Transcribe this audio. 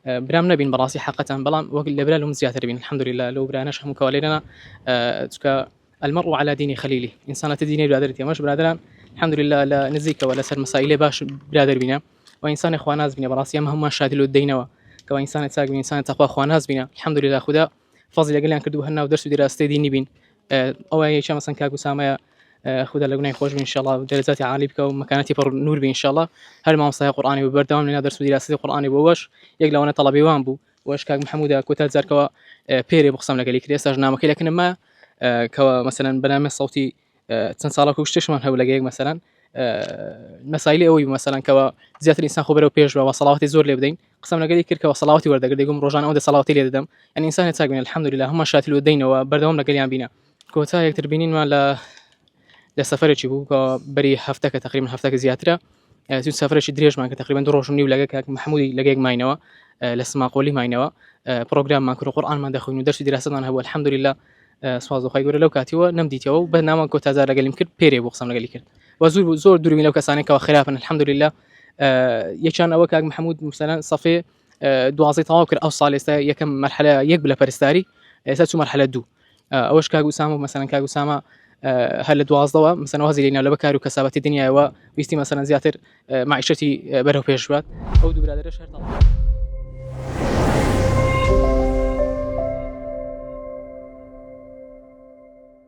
برام نبين براسي حقيقة بلام وقت لبرا لهم زيادة بين الحمد لله لو براناش هم كوالينا تك المرء على دين خليله إنسان تديني برادرتي مش برادران الحمد لله لا نزيك ولا سر مسائل باش برادر بينا وإنسان إخواناز بينا براسي أما هم شادي له الدينوا كوإنسان تساق بين إنسان تقوى إخواناز بينا الحمد لله خدا فضل قال كردو هنا ودرس دراسة ديني بين أو أي شيء مثلا كاكو سامية خدا لقناي خوش إن شاء الله درجاتي عالية بك ومكانتي بر نور بي إن شاء الله هل ما مصايا قرآني وبردوام لنا درس دراسة قرآني بوش يقلا أنا طلبي وان بو واش كاك محمود كوتال زاركوا بيري بقسم لك ليك ريساج نامك لكن ما كوا مثلا برنامج صوتي تنصالك وشتش من هؤلاء جيك مثلا مسائل أوي مثلا كوا زيادة الإنسان خبره وبيش وصلواتي زور اللي بدين قسم لك ليك كوا صلواتي ورد قد يقوم رجعنا أود صلواتي اللي دم يعني إنسان يتساق الحمد لله هم شاتلو الدين وبردوام لك اللي بينا كوتا يكتر بينين ما لسفرة شبو كبري هفتك تقريبا هفتك زيادة زود سفرة دريج معك تقريبا دروش مني ولا كاك محمودي لقيك ماينوا لسما قولي ماينوا بروجرام ماكرو قرآن ما دخل ندرس دراستنا هو الحمد لله سواز خير لو كاتيو نمديتيو برنامج كوتا زار قال يمكن بيري بقسم لك ليك وزور زور دوري من لو كسانك وخلافا الحمد لله يكان أو كاك محمود مثلا صفي دوازي تواكر أو صالسة يكم مرحلة يقبل فرستاري ساتسو مرحلة دو أوش كاك أسامة مثلا كاك أسامة هل دوازدوا مثلا وهذه لنا لبكار وكسبت الدنيا ويستي مثلا زياتر معيشتي بره بيشوات أو دو برادر شهر